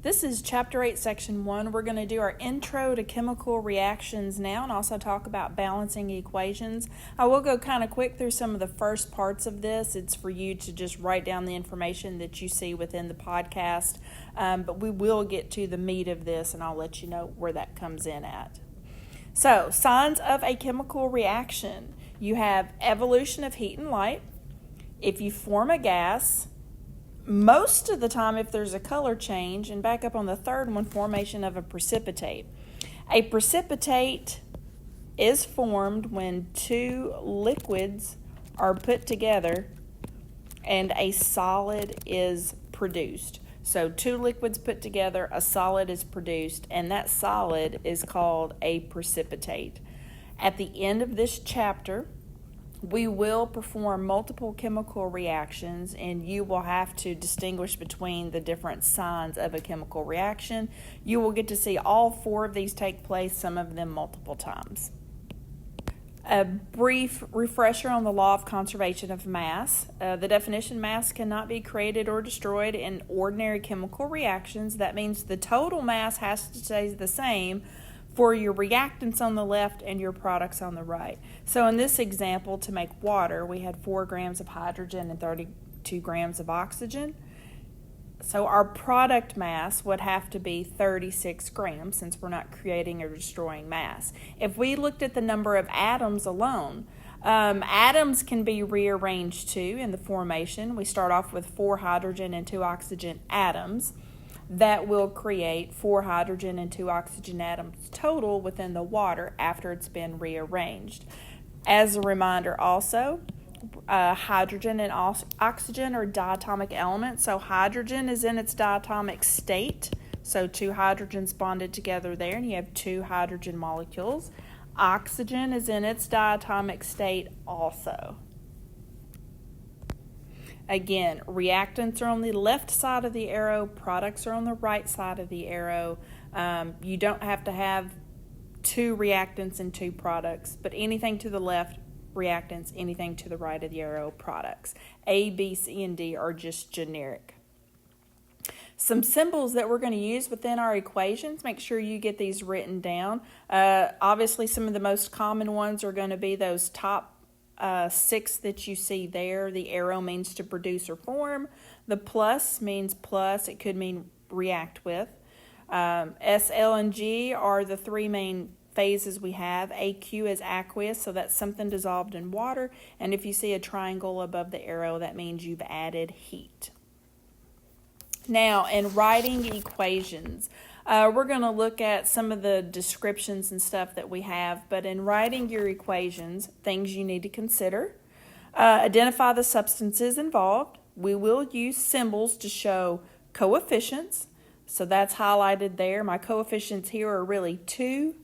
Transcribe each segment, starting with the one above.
This is Chapter 8, Section 1. We're going to do our intro to chemical reactions now and also talk about balancing equations. I will go kind of quick through some of the first parts of this. It's for you to just write down the information that you see within the podcast, but we will get to the meat of this and I'll let you know where that comes in at. So, signs of a chemical reaction. You have evolution of heat and light. If you form a gas, most of the time if there's a color change, and back up on the third one, formation of a precipitate. A precipitate is formed when two liquids are put together and a solid is produced. So two liquids put together, a solid is produced, and that solid is called a precipitate. At the end of this chapter, we will perform multiple chemical reactions, and you will have to distinguish between the different signs of a chemical reaction. You will get to see all four of these take place, some of them multiple times. A brief refresher on the law of conservation of mass. The definition: mass cannot be created or destroyed in ordinary chemical reactions. That means the total mass has to stay the same for your reactants on the left and your products on the right. So in this example, to make water, we had 4 grams of hydrogen and 32 grams of oxygen. So our product mass would have to be 36 grams since we're not creating or destroying mass. If we looked at the number of atoms alone, atoms can be rearranged too in the formation. We start off with 4 hydrogen and 2 oxygen atoms. That will create 4 hydrogen and 2 oxygen atoms total within the water after it's been rearranged. As a reminder also, hydrogen and oxygen are diatomic elements. So hydrogen is in its diatomic state. So 2 hydrogens bonded together there, and you have 2 hydrogen molecules. Oxygen is in its diatomic state also. Again, reactants are on the left side of the arrow, products are on the right side of the arrow. You don't have to have 2 reactants and 2 products, but anything to the left, reactants, anything to the right of the arrow, products. A, B, C, and D are just generic. Some symbols that we're going to use within our equations, make sure you get these written down. Obviously, some of the most common ones are going to be those top 6 that you see there. The arrow means to produce or form. The plus means plus. It could mean react with. S, L, and G are the 3 main phases we have. AQ is aqueous, so that's something dissolved in water. And if you see a triangle above the arrow, that means you've added heat. Now, in writing equations, we're going to look at some of the descriptions and stuff that we have, but in writing your equations, things you need to consider. Identify the substances involved. We will use symbols to show coefficients, so that's highlighted there. My coefficients here are really 2,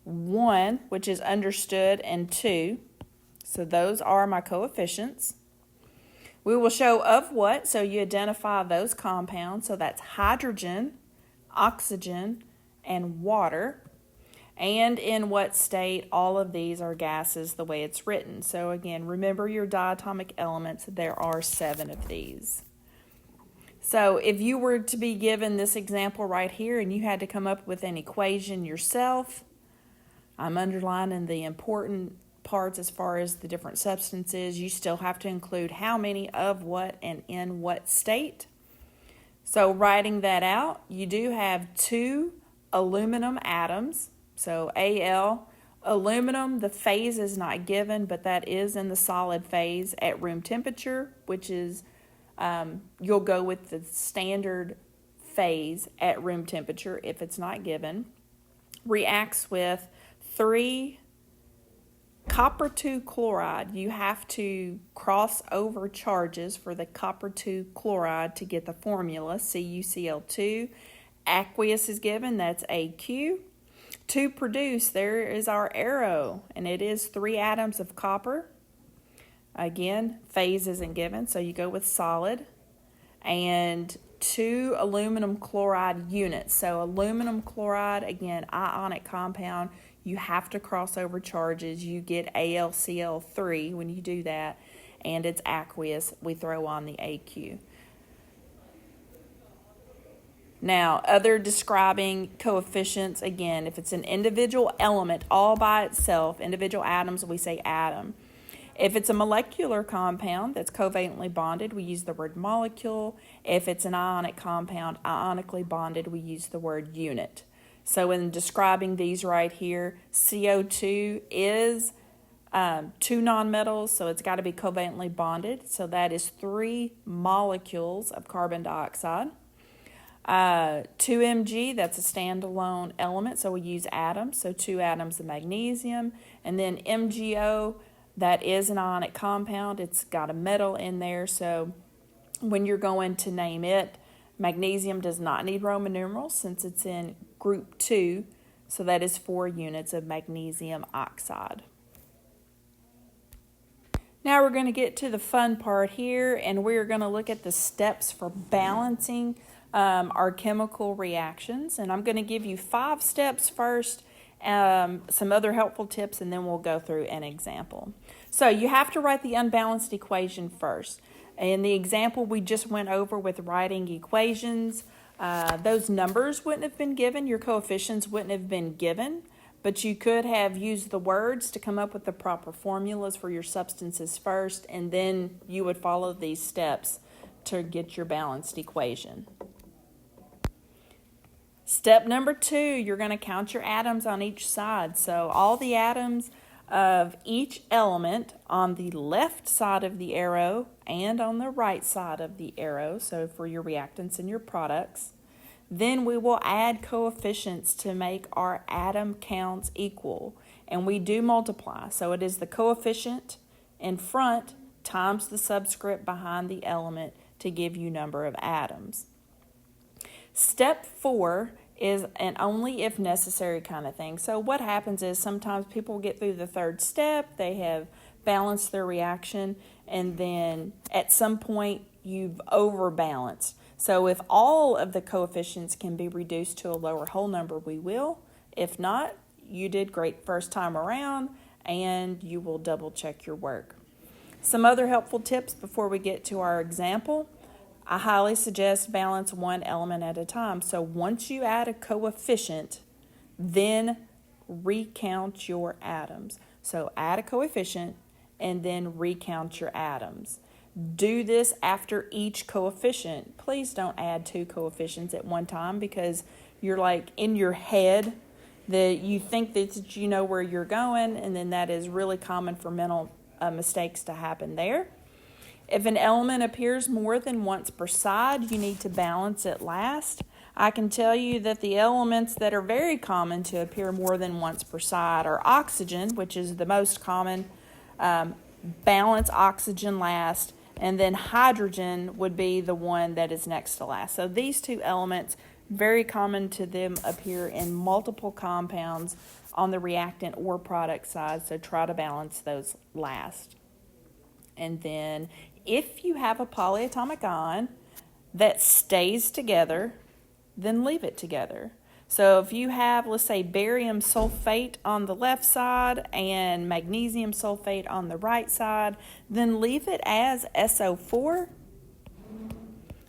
1, which is understood, and 2. So those are my coefficients. We will show of what, so you identify those compounds. So that's hydrogen, oxygen, and water. And in what state, all of these are gases the way it's written. So again, remember your diatomic elements. There are 7 of these. So if you were to be given this example right here and you had to come up with an equation yourself, I'm underlining the important parts as far as the different substances. You still have to include how many of what and in what state. So writing that out, you do have 2 aluminum atoms. So Al, aluminum, the phase is not given, but that is in the solid phase at room temperature, which is, you'll go with the standard phase at room temperature if it's not given. Reacts with 3 copper 2 chloride. You have to cross over charges for the copper 2 chloride to get the formula, CuCl2. Aqueous is given, that's AQ. To produce, there is our arrow, and it is 3 atoms of copper. Again, phase isn't given, so you go with solid. And 2 aluminum chloride units. So aluminum chloride, again, ionic compound. You have to cross over charges. You get AlCl3 when you do that, and it's aqueous. We throw on the AQ. Now, other describing coefficients, again, if it's an individual element all by itself, individual atoms, we say atom. If it's a molecular compound that's covalently bonded, we use the word molecule. If it's an ionic compound, ionically bonded, we use the word unit. So in describing these right here, CO2 is 2 nonmetals, so it's got to be covalently bonded. So that is 3 molecules of carbon dioxide. 2Mg, that's a standalone element, so we use atoms, so 2 atoms of magnesium. And then MgO, that is an ionic compound. It's got a metal in there, so when you're going to name it, magnesium does not need Roman numerals since it's in group 2, so that is 4 units of magnesium oxide. Now we're going to get to the fun part here, and we're going to look at the steps for balancing our chemical reactions. And I'm going to give you 5 steps first, some other helpful tips, and then we'll go through an example. So you have to write the unbalanced equation first. In the example we just went over with writing equations, those numbers wouldn't have been given, your coefficients wouldn't have been given, but you could have used the words to come up with the proper formulas for your substances first, and then you would follow these steps to get your balanced equation. Step number 2, you're going to count your atoms on each side. So all the atoms of each element on the left side of the arrow and on the right side of the arrow, so for your reactants and your products. Then we will add coefficients to make our atom counts equal. And we do multiply. So it is the coefficient in front times the subscript behind the element to give you number of atoms. Step 4 is an only if necessary kind of thing. So what happens is sometimes people get through the 3rd step, they have balanced their reaction, and then at some point you've overbalanced. So if all of the coefficients can be reduced to a lower whole number, we will. If not, you did great first time around, and you will double check your work. Some other helpful tips before we get to our example. I highly suggest balance one element at a time. So once you add a coefficient, then recount your atoms. So add a coefficient and then recount your atoms. Do this after each coefficient. Please don't add 2 coefficients at one time, because you're like in your head that you think that you know where you're going, and then that is really common for mental mistakes to happen there. If an element appears more than once per side, you need to balance it last. I can tell you that the elements that are very common to appear more than once per side are oxygen, which is the most common. Balance oxygen last, and then hydrogen would be the one that is next to last. So these 2 elements, very common to them appear in multiple compounds on the reactant or product side, so try to balance those last. And then if you have a polyatomic ion that stays together, then leave it together. So if you have, let's say, barium sulfate on the left side and magnesium sulfate on the right side, then leave it as SO4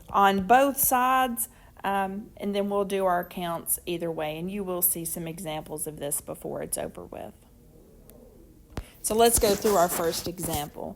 on both sides, and then we'll do our counts either way, and you will see some examples of this before it's over with. So let's go through our first example.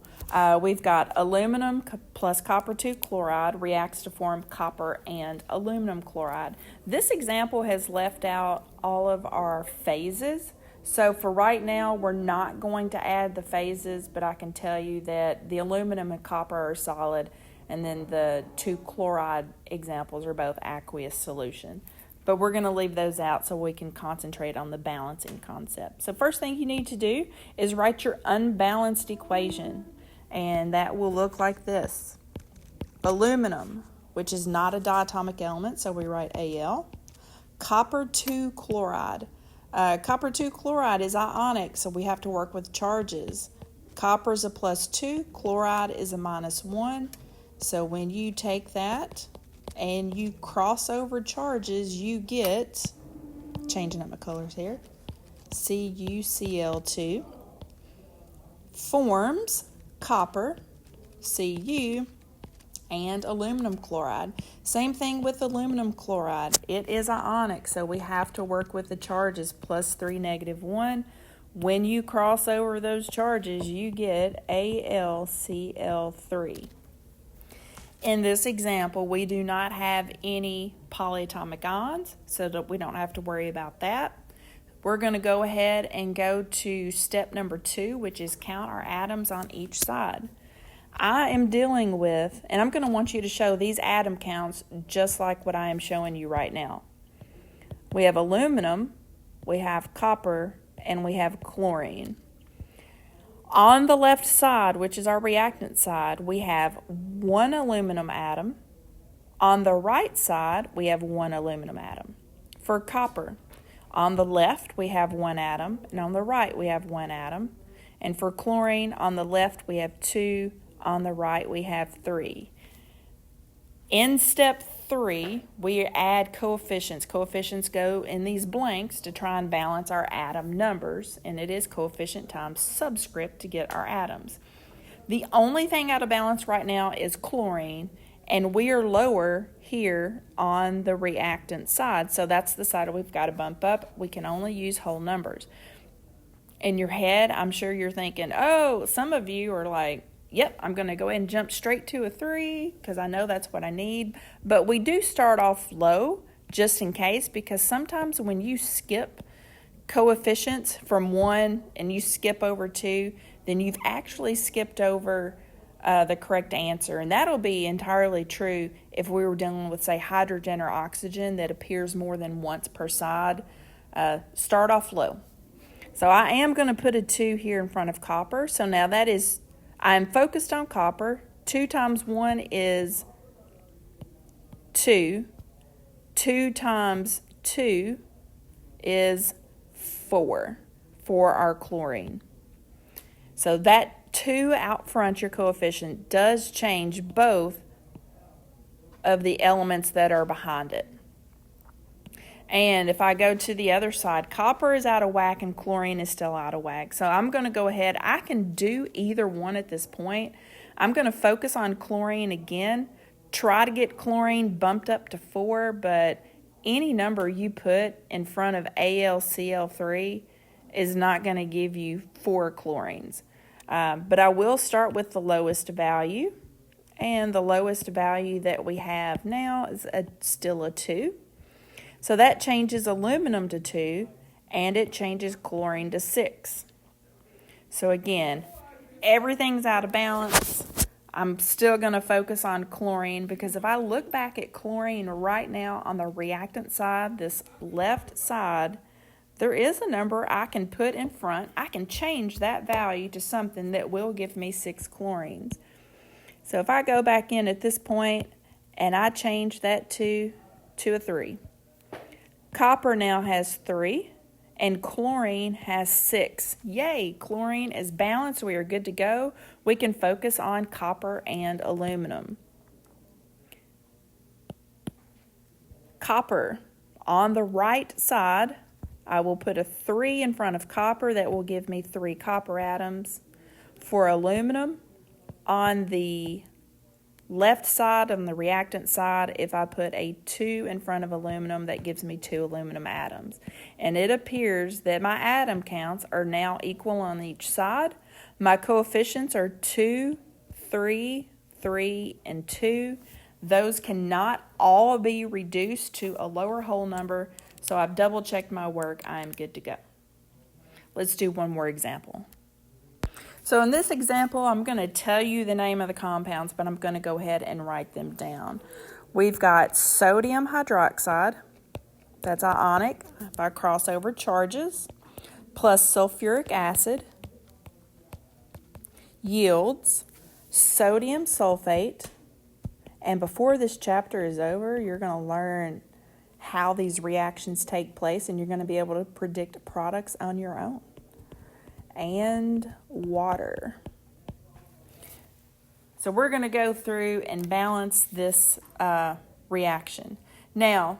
We've got aluminum plus copper 2 chloride reacts to form copper and aluminum chloride. This example has left out all of our phases. So for right now, we're not going to add the phases, but I can tell you that the aluminum and copper are solid, and then the 2 chloride examples are both aqueous solution. But we're going to leave those out so we can concentrate on the balancing concept. So first thing you need to do is write your unbalanced equation, and that will look like this. Aluminum, which is not a diatomic element, so we write Al. Copper 2 chloride. Copper 2 chloride is ionic, so we have to work with charges. Copper is a +2, chloride is a -1. So when you take that and you cross over charges, you get, changing up my colors here, CuCl2 forms copper, Cu, and aluminum chloride. Same thing with aluminum chloride. It is ionic, so we have to work with the charges +3, -1. When you cross over those charges, you get AlCl3. In this example, we do not have any polyatomic ions, so that we don't have to worry about that. We're going to go ahead and go to step number 2, which is count our atoms on each side. I am dealing with, and I'm going to want you to show these atom counts just like what I am showing you right now. We have aluminum, we have copper, and we have chlorine. On the left side, which is our reactant side, we have 1 aluminum atom. On the right side, we have 1 aluminum atom. For copper, on the left, we have 1 atom, and on the right, we have 1 atom. And for chlorine, on the left, we have 2. On the right, we have 3. In step 3, we add coefficients. Coefficients go in these blanks to try and balance our atom numbers, and it is coefficient times subscript to get our atoms. The only thing out of balance right now is chlorine, and we are lower here on the reactant side, so that's the side we've got to bump up. We can only use whole numbers. In your head, I'm sure you're thinking, oh, some of you are like, yep, I'm going to go ahead and jump straight to a 3 because I know that's what I need. But we do start off low just in case, because sometimes when you skip coefficients from 1 and you skip over 2, then you've actually skipped over the correct answer. And that'll be entirely true if we were dealing with, say, hydrogen or oxygen that appears more than once per side. Start off low. So I am going to put a 2 here in front of copper. So now that is, I'm focused on copper. 2 times 1 is 2. 2 times 2 is 4 for our chlorine. So that 2 out front, your coefficient, does change both of the elements that are behind it. And if I go to the other side, copper is out of whack and chlorine is still out of whack. So I'm going to go ahead. I can do either one at this point. I'm going to focus on chlorine again. Try to get chlorine bumped up to 4, but any number you put in front of AlCl3 is not going to give you 4 chlorines. But I will start with the lowest value. And the lowest value that we have now is still a 2. So that changes aluminum to 2, and it changes chlorine to 6. So again, everything's out of balance. I'm still going to focus on chlorine, because if I look back at chlorine right now on the reactant side, this left side, there is a number I can put in front. I can change that value to something that will give me 6 chlorines. So if I go back in at this point and I change that to a 3. Copper now has 3, and chlorine has 6. Yay, chlorine is balanced. We are good to go. We can focus on copper and aluminum. Copper, on the right side, I will put a 3 in front of copper. That will give me 3 copper atoms. For aluminum, on the left side, on the reactant side, if I put a 2 in front of aluminum, that gives me 2 aluminum atoms. And it appears that my atom counts are now equal on each side. My coefficients are 2, 3, 3, and 2. Those cannot all be reduced to a lower whole number, so I've double-checked my work. I am good to go. Let's do one more example. So in this example, I'm going to tell you the name of the compounds, but I'm going to go ahead and write them down. We've got sodium hydroxide, that's ionic, if I cross over charges, plus sulfuric acid, yields sodium sulfate. And before this chapter is over, you're going to learn how these reactions take place, and you're going to be able to predict products on your own. And water. So we're going to go through and balance this reaction. Now,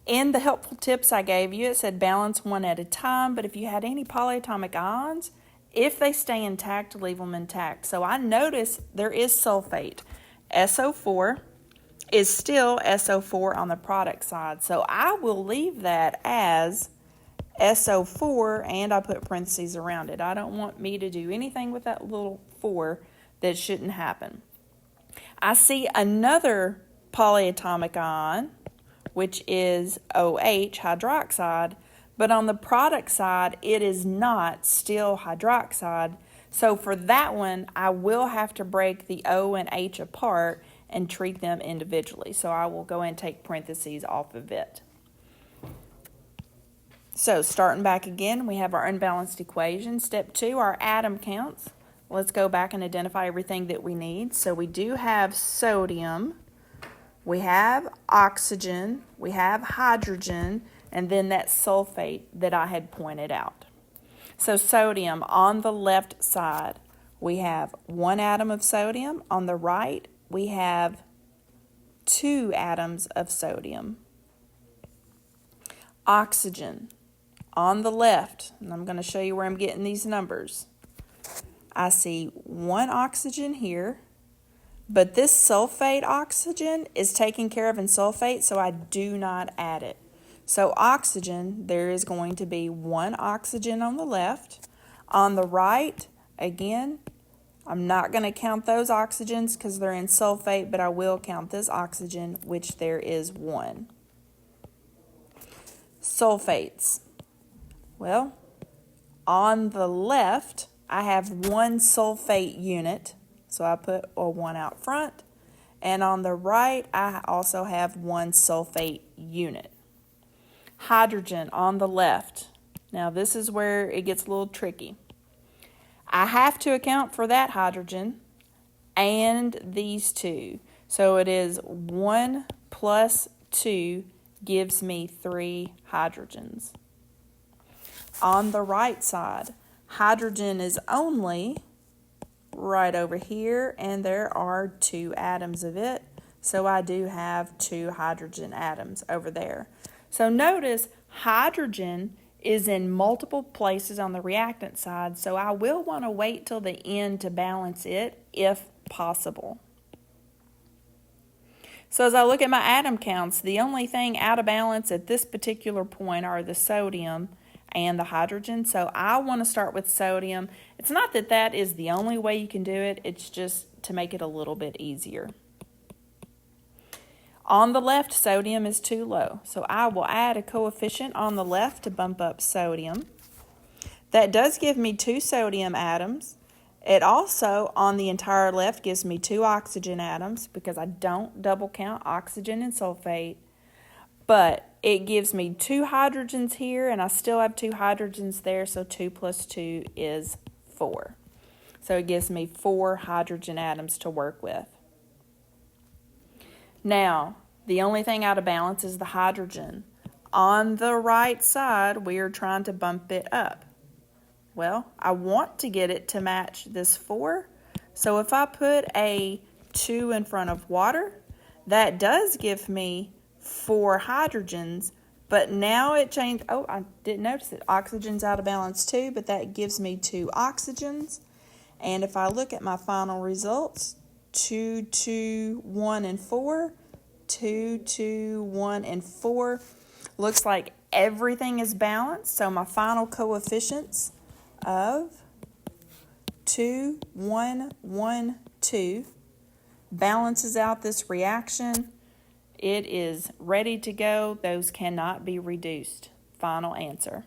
in the helpful tips I gave you, it said balance one at a time, but if you had any polyatomic ions, if they stay intact, leave them intact. So I notice there is sulfate. SO4 is still SO4 on the product side. So I will leave that as SO4 and I put parentheses around it. I don't want me to do anything with that little 4 that shouldn't happen. I see another polyatomic ion, which is OH, hydroxide, but on the product side, it is not still hydroxide. So for that one, I will have to break the O and H apart and treat them individually. So I will go and take parentheses off of it. So starting back again, we have our unbalanced equation. Step 2, our atom counts. Let's go back and identify everything that we need. So we do have sodium, we have oxygen, we have hydrogen, and then that sulfate that I had pointed out. So sodium, on the left side, we have 1 atom of sodium. On the right, we have 2 atoms of sodium. Oxygen, on the left, and I'm going to show you where I'm getting these numbers. I see 1 oxygen here, but this sulfate oxygen is taken care of in sulfate, so I do not add it. So oxygen, there is going to be 1 oxygen on the left. On the right, again, I'm not going to count those oxygens because they're in sulfate, but I will count this oxygen, which there is 1. Sulfates. Well, on the left, I have 1 sulfate unit, so I put a 1 out front. And on the right, I also have 1 sulfate unit. Hydrogen on the left. Now this is where it gets a little tricky. I have to account for that hydrogen and these 2. So it is 1 plus 2 gives me 3 hydrogens. On the right side, hydrogen is only right over here, and there are 2 atoms of it. So I do have 2 hydrogen atoms over there. So notice hydrogen is in multiple places on the reactant side, so I will want to wait till the end to balance it if possible. So as I look at my atom counts, the only thing out of balance at this particular point are the sodium and the hydrogen. So I want to start with sodium. It's not that that is the only way you can do it, it's just to make it a little bit easier. On the left, sodium is too low, so I will add a coefficient on the left to bump up sodium. That does give me 2 sodium atoms. It also, on the entire left, gives me 2 oxygen atoms because I don't double count oxygen and sulfate. But it gives me 2 hydrogens here, and I still have 2 hydrogens there, so 2 plus 2 is 4. So it gives me 4 hydrogen atoms to work with. Now, the only thing out of balance is the hydrogen. On the right side, we are trying to bump it up. Well, I want to get it to match this 4. So if I put a 2 in front of water, that does give me 4 hydrogens, but now it changed. Oh, I didn't notice it. Oxygen's out of balance too, but that gives me 2 oxygens. And if I look at my final results, 2, 2, 1, and 4, 2, 2, 1, and 4. Looks like everything is balanced. So my final coefficients of 2, 1, 1, 2 balances out this reaction. It is ready to go. Those cannot be reduced. Final answer.